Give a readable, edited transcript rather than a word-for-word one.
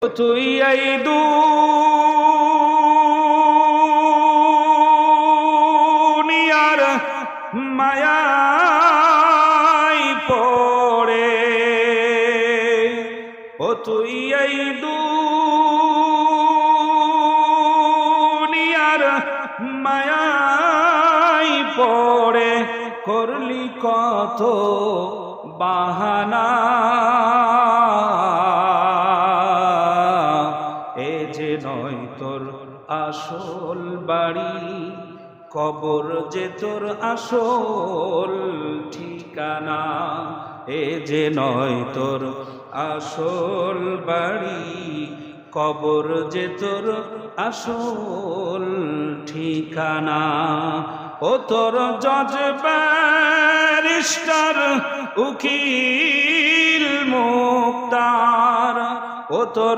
তুই এই দুনিয়ার মায়ায় পড়ে, ও তুই এই দুনিয়ার মায়ায় পড়ে করলি কত বাহানা। এ যে নয় তোর আসল বাড়ি, কবর যে তোর আসল ঠিকানা। এ যে নয় তোর আসল বাড়ি, কবর যে তোর আসল ঠিকানা। ও তোর জজ ব্যারিস্টার উকিল মুক্তার, ও তোর